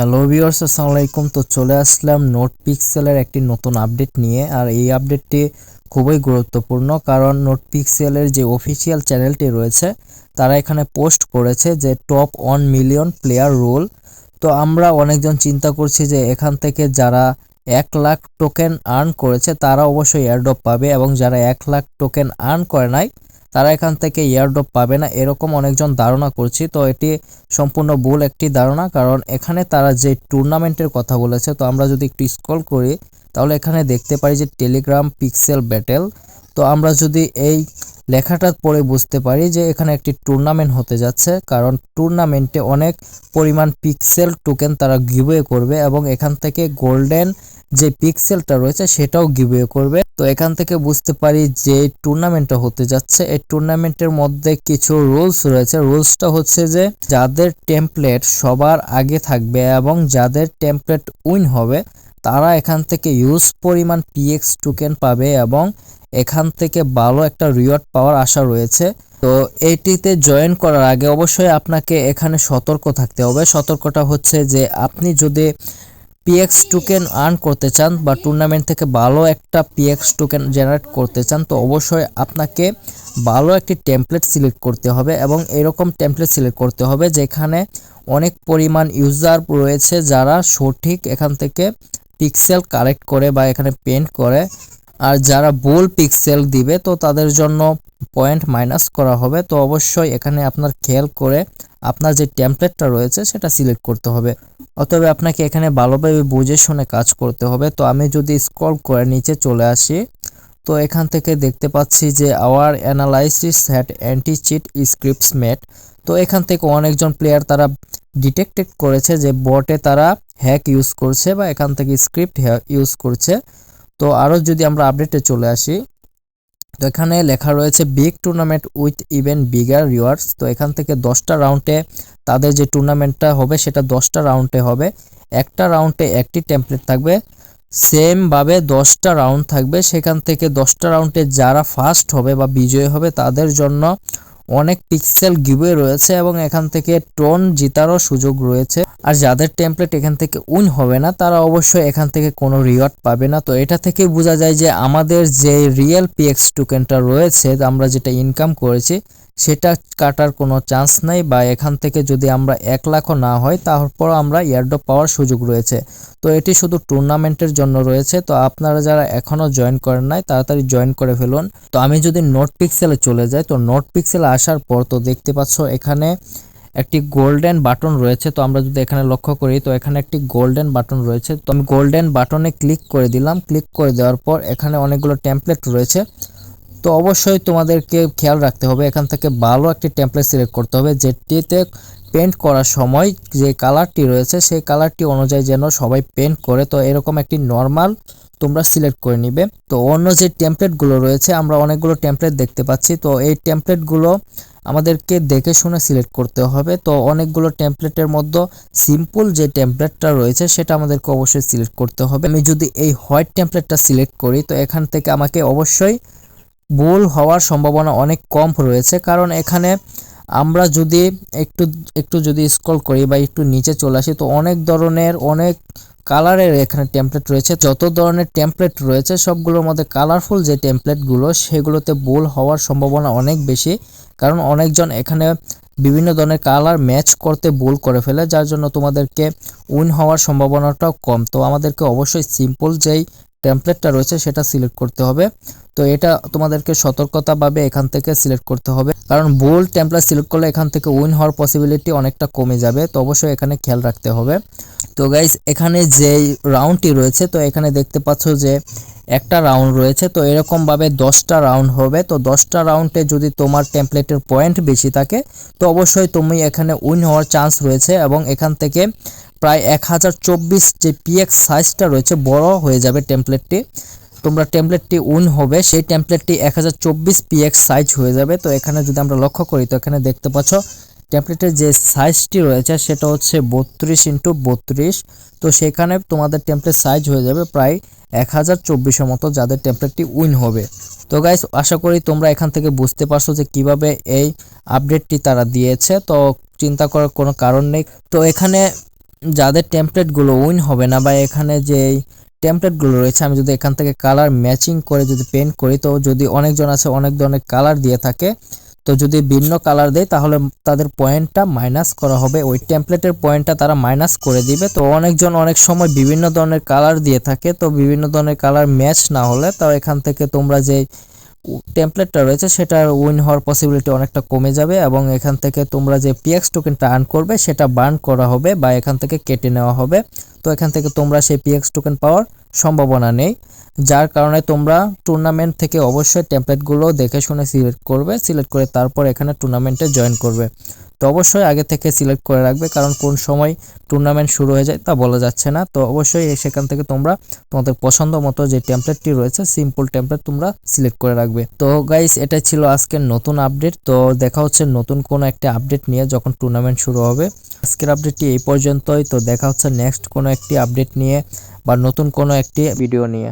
Hello viewers, আসসালামু আলাইকুম। তো চলে আসলাম নোট পিক্সেলের একটি নতুন আপডেট নিয়ে। আর এই আপডেটটি খুবই গুরুত্বপূর্ণ, কারণ নোট পিক্সেলের যে অফিসিয়াল চ্যানেলটি রয়েছে তারা এখানে পোস্ট করেছে যে টপ 1 মিলিয়ন প্লেয়ার রুল। তো আমরা অনেকজন চিন্তা করছি যে এখান থেকে যারা 1 লাখ টোকেন আর্ন করেছে তারা অবশ্যই এয়ারড্রপ পাবে, এবং যারা 1 লাখ টোকেন আর্ন করে নাই তারা এখান থেকে এয়ারড্রপ পাবে না, এরকম অনেকজন ধারণা করছি। তো এটি সম্পূর্ণ ভুল একটি ধারণা, কারণ এখানে তারা যে টুর্নামেন্টের কথা বলেছে, তো আমরা যদি একটু স্ক্রল করি তাহলে এখানে দেখতে পারি যে টেলিগ্রাম পিক্সেল ব্যাটেল। তো আমরা যদি এই লেখাটা পড়ে বুঝতে পারি যে এখানে একটি টুর্নামেন্ট হতে যাচ্ছে, কারণ টুর্নামেন্টে অনেক পরিমাণ পিক্সেল টোকেন তারা গিভওয়ে করবে, এবং এখান থেকে গোল্ডেন যে পিক্সেলটা রয়েছে সেটাও গিভওয়ে করবে। তো এখান থেকে বুঝতে পারি যে টুর্নামেন্টটা হতে যাচ্ছে, এই টুর্নামেন্টের মধ্যে কিছু রুলস রয়েছে। রুলসটা হচ্ছে যে যাদের টেমপ্লেট সবার আগে থাকবে এবং যাদের টেমপ্লেট উইন হবে তারা এখান থেকে ইউজ পরিমাণ পিএক্স টোকেন পাবে, এবং এখান থেকে ভালো একটা রিওয়ার্ড পাওয়ার আশা রয়েছে। তো এইটিতে জয়েন করার আগে অবশ্যই আপনাকে এখানে সতর্ক থাকতে হবে। সতর্কটা হচ্ছে যে আপনি যদি পিএক্স টোকেন আর্ন করতে চান বা টুর্নামেন্ট থেকে ভালো একটা পিএক্স টোকেন জেনারেট করতে চান, তো অবশ্যই আপনাকে ভালো একটি টেমপ্লেট সিলেক্ট করতে হবে, এবং এরকম টেমপ্লেট সিলেক্ট করতে হবে যেখানে অনেক পরিমাণ ইউজার রয়েছে যারা সঠিক এখান থেকে পিক্সেল কালেক্ট করে বা এখানে পেন্ট করে। আর যারা ভুল পিক্সেল দিবে তো তাদের জন্য পয়েন্ট মাইনাস করা হবে। তো অবশ্যই এখানে আপনার খেয়াল করে আপনার যে টেমপ্লেটটা রয়েছে সেটা সিলেক্ট করতে হবে। অতএব আপনাকে এখানে ভালোভাবে বুঝে শুনে কাজ করতে হবে। তো আমি যদি স্ক্রল করে নিচে চলে আসি, তো এখান থেকে দেখতে পাচ্ছি যে our analysis had anti cheat scripts made. তো এখান থেকে অনেকজন প্লেয়ার তারা ডিটেক্টেড করেছে যে বটে তারা হ্যাক ইউজ করছে বা এখান থেকে স্ক্রিপ্ট ইউজ করছে। তো আরও যদি আমরা আপডেটে চলে আসি, তো এখানে লেখা রয়েছে big tournament with even bigger rewards. তো এখান থেকে 10টা রাউন্ডে তাদের যে টুর্নামেন্টটা হবে সেটা 10টা রাউন্ডে হবে। একটা রাউন্ডে একটি টেমপ্লেট থাকবে, সেমভাবে 10টা রাউন্ড থাকবে। সেখান থেকে 10টা রাউন্ডে যারা ফার্স্ট হবে বা বিজয়ী হবে তাদের জন্য অনেক পিক্সেল গিভওয়ে রয়েছে, এবং এখান থেকে টোন জিতারও সুযোগ রয়েছে। আর যাদের টেমপ্লেট এখান থেকে উইন হবে না তারা অবশ্যই এখান থেকে কোনো রিওয়ার্ড পাবে না। তো এটা থেকে বোঝা যায় যে আমাদের যে রিয়েল পিএক্স টোকেনটা রয়েছে, আমরা যেটা ইনকাম করেছি সেটা কাটার কোনো চান্স নাই, বা এখান থেকে যদি আমরা 1 লাখও না হয় তারপর আমরা এয়ারড্রপ পাওয়ার সুযোগ রয়েছে। তো এটি শুধু টুর্নামেন্টের জন্য রয়েছে। তো আপনারা যারা এখনও জয়েন করেন নাই তাড়াতাড়ি জয়েন করে ফেলুন। তো আমি যদি নোট পিক্সেলে চলে যাই, তো নোট পিক্সেলে আসার পর তো দেখতে পাচ্ছ এখানে একটি গোল্ডেন বাটন রয়েছে। তো আমরা যদি এখানে লক্ষ্য করি তো এখানে একটি গোল্ডেন বাটন রয়েছে। তো আমি গোল্ডেন বাটনে ক্লিক করে দিলাম। ক্লিক করে দেওয়ার পর এখানে অনেকগুলো টেমপ্লেট রয়েছে। তো অবশ্যই তোমাদেরকে খেয়াল রাখতে হবে এখান থেকে ভালো একটি টেমপ্লেট সিলেক্ট করতে হবে, যেটিতে পেন্ট করার সময় যে কালারটি রয়েছে সেই কালারটি অনুযায়ী যেন সবাই পেন্ট করে। তো এরকম একটি নর্মাল তোমরা সিলেক্ট করে নিবে। তো অন্য যে টেমপ্লেটগুলো রয়েছে, আমরা অনেকগুলো টেমপ্লেট দেখতে পাচ্ছি, তো এই টেমপ্লেটগুলো আমাদেরকে দেখে শুনে সিলেক্ট করতে হবে। তো অনেকগুলো টেমপ্লেটের মধ্যে সিম্পল যে টেমপ্লেটটা রয়েছে সেটা আমাদেরকে অবশ্যই সিলেক্ট করতে হবে। আমি যদি এই হোয়াইট টেমপ্লেটটা সিলেক্ট করি তো এখান থেকে আমাকে অবশ্যই ভুল হওয়ার সম্ভাবনা অনেক কম রয়েছে, কারণ এখানে আমরা যদি একটু যদি স্ক্রল করি বা একটু নিচে চলে আসি তো অনেক ধরনের অনেক কালারের এখানে টেমপ্লেট রয়েছে। যত ধরনের টেমপ্লেট রয়েছে সবগুলোর মধ্যে কালারফুল যে টেমপ্লেটগুলো সেগুলোতে ভুল হওয়ার সম্ভাবনা অনেক বেশি, কারণ অনেকজন এখানে বিভিন্ন ধরনের কালার ম্যাচ করতে ভুল করে ফেলে, যার জন্য তোমাদেরকে উইন হওয়ার সম্ভাবনাটাও কম। তো আমাদেরকে অবশ্যই সিম্পল যেই টেমপ্লেটটা রয়েছে সেটা সিলেক্ট করতে হবে। তো এটা তোমাদেরকে সতর্কতাভাবে এখান থেকে সিলেক্ট করতে হবে, কারণ ভুল টেমপ্লেট সিলেক্ট করলে এখান থেকে উইন হওয়ার পসিবিলিটি অনেকটা কমে যাবে। তো অবশ্যই এখানে খেয়াল রাখতে হবে। তো গাইস, এখানে যে রাউন্ডটি রয়েছে তো এখানে দেখতে পাচ্ছ যে একটা রাউন্ড রয়েছে। তো এরকমভাবে 10টা রাউন্ড হবে। তো 10টা রাউন্ডে যদি তোমার টেমপ্লেটের পয়েন্ট বেশি থাকে তো অবশ্যই তুমি এখানে উইন হওয়ার চান্স রয়েছে, এবং এখান থেকে প্রায় 1024 যে পিএক্স সাইজটা রয়েছে বড় হয়ে যাবে টেমপ্লেটটি। তোমরা টেমপ্লেটটি উইন হবে সেই টেমপ্লেটটি 1024 পিএক্স সাইজ হয়ে যাবে। তো এখানে যদি আমরা লক্ষ্য করি তো এখানে দেখতে পাচ্ছ টেমপ্লেটের যে সাইজটি রয়েছে সেটা হচ্ছে 32x32। তো সেখানে তোমাদের টেমপ্লেট সাইজ হয়ে যাবে প্রায় 1024 মতো যাদের টেমপ্লেটটি উইন হবে। তো গাইস, আশা করি তোমরা এখান থেকে বুঝতে পারছো যে কিভাবে এই আপডেটটি তারা দিয়েছে। তো চিন্তা করার কোনো কারণ নেই। তো এখানে যাদের টেমপ্লেটগুলো উইন হবে না বা এখানে যে টেমপ্লেটগুলো রয়েছে আমি যদি এখান থেকে কালার ম্যাচিং করে যদি পেন্ট করি, তো যদি অনেকজন আছে অনেক ধরনের কালার দিয়ে থাকে, তো যদি ভিন্ন কালার দেয় তাহলে তাদের পয়েন্টটা মাইনাস করা হবে, ওই টেমপ্লেটের পয়েন্টটা তারা মাইনাস করে দিবে। তো অনেকজন অনেক সময় বিভিন্ন ধরনের কালার দিয়ে থাকে, তো বিভিন্ন ধরনের কালার ম্যাচ না হলে তো এখান থেকে তোমরা যে টেমপ্লেটটা রয়েছে সেটার উইন হওয়ার পসিবিলিটি অনেকটা কমে যাবে এবং এখান থেকে তোমরা যে পিএক্স টোকেনটা আর্ন করবে সেটা বার্ন করা হবে বা এখান থেকে কেটে নেওয়া হবে। তো এখান থেকে তোমরা সেই পিএক্স টোকেন পাওয়ার সম্ভাবনা নেই, যার কারণে তোমরা টুর্নামেন্ট থেকে অবশ্যই টেমপ্লেটগুলো দেখে শুনে সিলেক্ট করবে, সিলেক্ট করে তারপর এখানে টুর্নামেন্টে জয়েন করবে। তো অবশ্যই আগে থেকে সিলেক্ট করে রাখবে, কারণ কোন সময় টুর্নামেন্ট শুরু হয়ে যায় তা বলা যাচ্ছে না। তো অবশ্যই সেখান থেকে তোমরা তোমাদের পছন্দ মতো যে টেমপ্লেটটি রয়েছে সিম্পল টেমপ্লেট তোমরা সিলেক্ট করে রাখবে। তো গাইস এটাই ছিল আজকের নতুন আপডেট। তো দেখা হচ্ছে নতুন কোনো একটা আপডেট নিয়ে যখন টুর্নামেন্ট শুরু হবে। আজকের আপডেটটি এই পর্যন্তই। তো দেখা হচ্ছে নেক্সট কোনো একটি আপডেট নিয়ে বা নতুন কোনো একটি ভিডিও নিয়ে।